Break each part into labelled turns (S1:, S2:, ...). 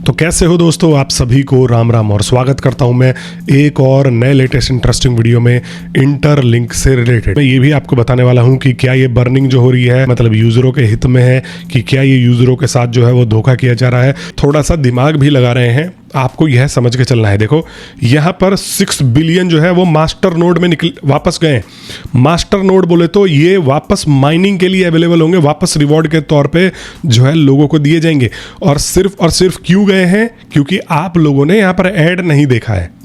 S1: तो कैसे हो दोस्तों, आप सभी को राम राम और स्वागत करता हूं मैं एक और नए लेटेस्ट इंटरेस्टिंग वीडियो में इंटरलिंक से रिलेटेड। मैं ये भी आपको बताने वाला हूं कि क्या ये बर्निंग जो हो रही है मतलब यूजरों के हित में है कि क्या ये यूजरों के साथ जो है वो धोखा किया जा रहा है। थोड़ा सा दिमाग भी लगा रहे हैं, आपको यह समझ के चलना है। देखो यहाँ पर 6 बिलियन जो है वो मास्टर नोड में वापस गए। मास्टर नोड बोले तो ये वापस माइनिंग के लिए अवेलेबल होंगे, वापस रिवॉर्ड के तौर पे जो है लोगों को दिए जाएंगे। और सिर्फ क्यों गए हैं? क्योंकि आप लोगों ने यहाँ पर ऐड नहीं देखा है।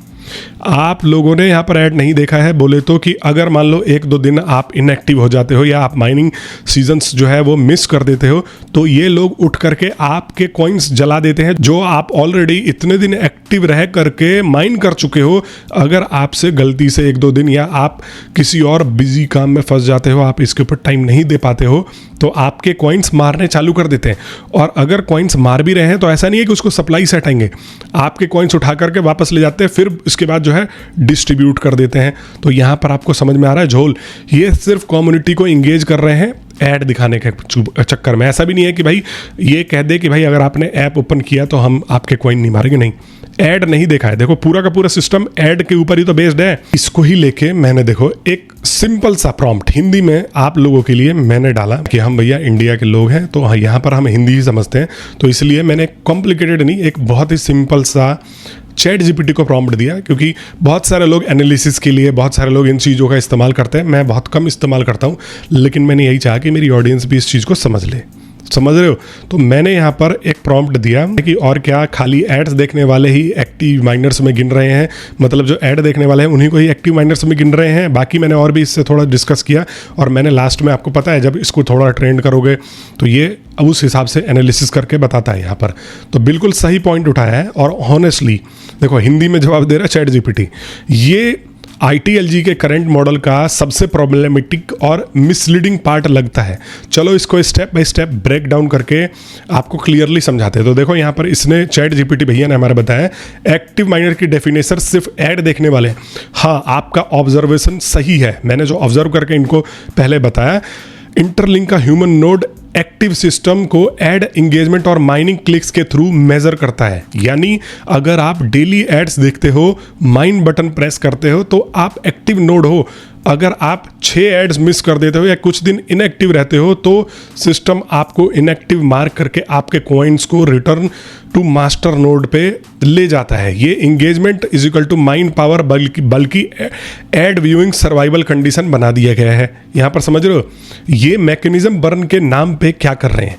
S1: आप लोगों ने यहाँ पर ऐड नहीं देखा है बोले तो कि अगर मान लो 1-2 दिन आप इनएक्टिव हो जाते हो या आप माइनिंग सीजन्स जो है वो मिस कर देते हो तो ये लोग उठ करके आपके कॉइन्स जला देते हैं जो आप ऑलरेडी इतने दिन एक्टिव रह करके माइन कर चुके हो। अगर आपसे गलती से 1-2 दिन या आप किसी और बिजी काम में फंस जाते हो, आप इसके ऊपर टाइम नहीं दे पाते हो तो आपके कॉइन्स मारने चालू कर देते हैं। और अगर कॉइन्स मार भी रहे हैं तो ऐसा नहीं है कि उसको सप्लाई से हटाएंगे, आपके कॉइन्स उठा करके वापस ले जाते हैं, फिर इसके बाद जो है डिस्ट्रीब्यूट कर देते हैं। तो यहाँ पर आपको समझ में आ रहा है झोल। ये सिर्फ कम्युनिटी को इंगेज कर रहे हैं ऐड दिखाने के चक्कर में। ऐसा भी नहीं है कि भाई ये कह दे कि भाई अगर आपने ऐप ओपन किया तो हम आपके कॉइन नहीं मारेंगे, नहीं। ऐड नहीं देखा है। देखो पूरा का पूरा सिस्टम ऐड के ऊपर ही तो बेस्ड है। इसको ही लेके मैंने देखो एक सिंपल सा प्रॉम्प्ट हिंदी में आप लोगों के लिए मैंने डाला कि हम भैया इंडिया के लोग हैं तो यहाँ पर हम हिंदी ही समझते हैं, तो इसलिए मैंने कॉम्प्लिकेटेड नहीं, एक बहुत ही सिंपल सा चैट जीपीटी को प्रॉम्प्ट दिया। क्योंकि बहुत सारे लोग एनालिसिस के लिए बहुत सारे लोग इन चीज़ों का इस्तेमाल करते हैं, मैं बहुत कम इस्तेमाल करता हूँ, लेकिन मैंने यही चाहा कि मेरी ऑडियंस भी इस चीज़ को समझ ले। समझ रहे हो? तो मैंने यहाँ पर एक प्रॉम्प्ट दिया कि और क्या खाली एड्स देखने वाले ही एक्टिव माइनर्स में गिन रहे हैं, मतलब जो ऐड देखने वाले हैं उन्हीं को ही एक्टिव माइनर्स में गिन रहे हैं। बाकी मैंने और भी इससे थोड़ा डिस्कस किया और मैंने लास्ट में आपको पता है जब इसको थोड़ा ट्रेंड करोगे तो ये अब उस हिसाब से एनालिसिस करके बताता है यहाँ पर। तो बिल्कुल सही पॉइंट उठाया है और हॉनेस्टली देखो हिंदी में जवाब दे रहा है चैट जीपीटी। ये ITLG के करंट मॉडल का सबसे प्रॉब्लमेटिक और मिसलीडिंग पार्ट लगता है। चलो इसको step by step break down करके आपको क्लियरली समझाते हैं। तो देखो यहाँ पर इसने चैट जीपीटी भैया ने हमारे बताया एक्टिव माइनर की डेफिनेशन सिर्फ ऐड देखने वाले। हाँ, आपका ऑब्जर्वेशन सही है, मैंने जो ऑब्जर्व करके इनको पहले बताया। इंटरलिंक का ह्यूमन नोड एक्टिव सिस्टम को ऐड इंगेजमेंट और माइनिंग क्लिक्स के थ्रू मेजर करता है। यानी अगर आप डेली एड्स देखते हो, माइन बटन प्रेस करते हो तो आप एक्टिव नोड हो। अगर आप 6 एड्स मिस कर देते हो या कुछ दिन इनएक्टिव रहते हो तो सिस्टम आपको इनएक्टिव मार्क करके आपके कॉइन्स को रिटर्न टू मास्टर नोड पे ले जाता है। ये engagement is equal to mine power बल्कि एड व्यूइंग सर्वाइवल कंडीशन बना दिया गया है। यहाँ पर समझ रहे हो ये मैकेनिज्म बर्न के नाम पे क्या कर रहे हैं।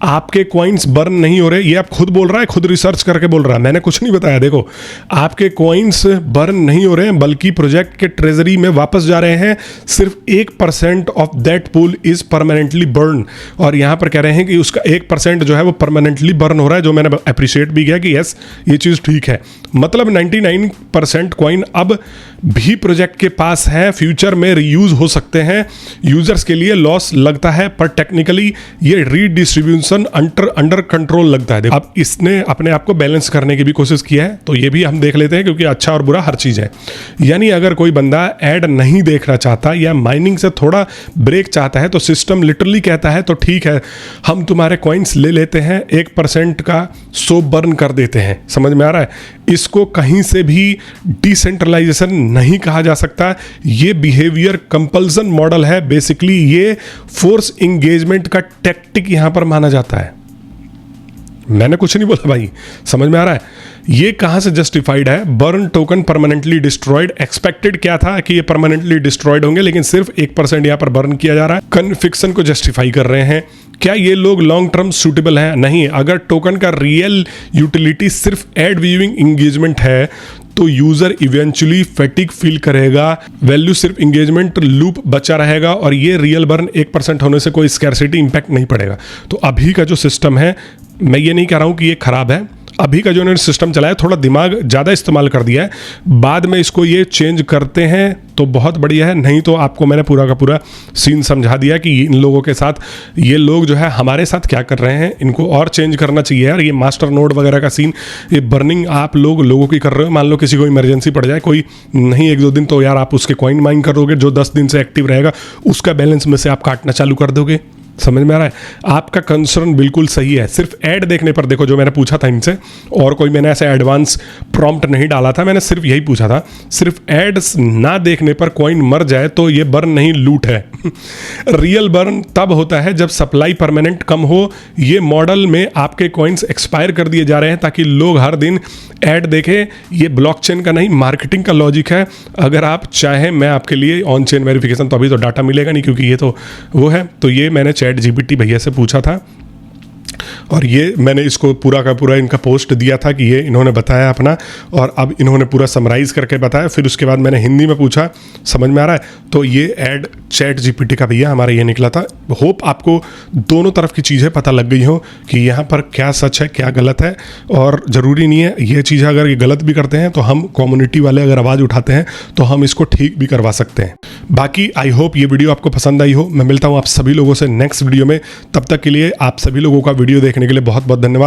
S1: आपके कॉइन्स बर्न नहीं हो रहे, ये आप खुद बोल रहा है, खुद रिसर्च करके बोल रहा है, मैंने कुछ नहीं बताया। देखो आपके कॉइन्स बर्न नहीं हो रहे हैं बल्कि प्रोजेक्ट के ट्रेजरी में वापस जा रहे हैं। सिर्फ 1% of that pool is permanently burn. और यहाँ पर कह रहे हैं कि उसका 1% जो है वो परमानेंटली बर्न हो रहा है, जो मैंने अप्रिशिएट भी किया कि यस ये चीज़ ठीक है। मतलब 99% कॉइन अब भी प्रोजेक्ट के पास है, फ्यूचर में रीयूज हो सकते हैं। यूजर्स के लिए लॉस लगता है पर टेक्निकली ये रीडिस्ट्रीब्यूशन अंडर कंट्रोल लगता है। अब इसने अपने आप को बैलेंस करने की भी कोशिश किया है, तो ये भी हम देख लेते हैं क्योंकि अच्छा और बुरा हर चीज़ है। यानी अगर कोई बंदा ऐड नहीं देखना चाहता या माइनिंग से थोड़ा ब्रेक चाहता है तो सिस्टम लिटरली कहता है तो ठीक है हम तुम्हारे कॉइन्स ले लेते हैं, 1% का सो बर्न कर देते हैं। समझ में आ रहा है? इसको कहीं से भी डिसेंट्रलाइजेशन नहीं कहा जा सकता। ये बिहेवियर कंपल्सन मॉडल है। बेसिकली ये फोर्स इंगेजमेंट का टैक्टिक यहां पर माना जाता है। मैंने कुछ नहीं बोला भाई, समझ में आ रहा है? ये कहां से जस्टिफाइड है? Burn token permanently destroyed. Expected क्या था कि ये परमानेंटली डिस्ट्रॉयड होंगे, लेकिन सिर्फ 1% यहां पर बर्न किया जा रहा है। कन्फिक्शन को जस्टिफाई कर रहे हैं। क्या ये लोग लॉन्ग टर्म सूटेबल हैं? नहीं। अगर टोकन का रियल यूटिलिटी सिर्फ एड व्यूइंग इंगेजमेंट है तो यूजर इवेंचुअली फैटिग फील करेगा, वैल्यू सिर्फ इंगेजमेंट लूप बचा रहेगा और ये रियल बर्न 1% होने से कोई स्कैरसिटी इंपैक्ट नहीं पड़ेगा। तो अभी का जो सिस्टम है, मैं ये नहीं कह रहा हूं कि ये खराब है, अभी का जो इन्होंने सिस्टम चलाया थोड़ा दिमाग ज़्यादा इस्तेमाल कर दिया है। बाद में इसको ये चेंज करते हैं तो बहुत बढ़िया है, नहीं तो आपको मैंने पूरा का पूरा सीन समझा दिया कि इन लोगों के साथ ये लोग जो है हमारे साथ क्या कर रहे हैं। इनको और चेंज करना चाहिए यार। ये मास्टर नोड वगैरह का सीन, ये बर्निंग आप लोगों की कर रहे हो। मान लो किसी को इमरजेंसी पड़ जाए, कोई नहीं 1-2 दिन, तो यार आप उसके कॉइन माइन कर दोगे, जो 10 दिन से एक्टिव रहेगा उसका बैलेंस में से आप काटना चालू कर दोगे। समझ में आ रहा है? आपका कंसर्न बिल्कुल सही है। सिर्फ ऐड देखने पर, देखो जो मैंने पूछा था इनसे, और कोई मैंने ऐसे एडवांस प्रॉम्प्ट नहीं डाला था, मैंने सिर्फ यही पूछा था, सिर्फ एड्स ना देखने पर कॉइन मर जाए तो ये बर्न नहीं, लूट है। रियल बर्न तब होता है जब सप्लाई परमानेंट कम हो। ये मॉडल में आपके कॉइन्स एक्सपायर कर दिए जा रहे हैं ताकि लोग हर दिन ऐड देखें। ये ब्लॉकचेन का नहीं, मार्केटिंग का लॉजिक है। अगर आप चाहें मैं आपके लिए ऑन चेन वेरिफिकेशन, तो अभी तो डाटा मिलेगा नहीं क्योंकि ये तो वो है, तो ये मैंने ChatGPT भैया से पूछा था और ये मैंने इसको पूरा का पूरा इनका पोस्ट दिया था कि ये इन्होंने बताया अपना, और अब इन्होंने पूरा समराइज करके बताया। फिर उसके बाद मैंने हिंदी में पूछा, समझ में आ रहा है? तो ये ऐड ChatGPT का भैया हमारा ये निकला था। होप आपको दोनों तरफ की चीज़ें पता लग गई हो कि यहाँ पर क्या सच है क्या गलत है, और ज़रूरी नहीं है ये चीज़ें अगर ये गलत भी करते हैं तो हम कम्युनिटी वाले अगर आवाज़ उठाते हैं तो हम इसको ठीक भी करवा सकते हैं। बाकी आई होप ये वीडियो आपको पसंद आई हो। मैं मिलता हूँ आप सभी लोगों से नेक्स्ट वीडियो में। तब तक के लिए आप सभी लोगों का वीडियो देखने के लिए बहुत बहुत धन्यवाद।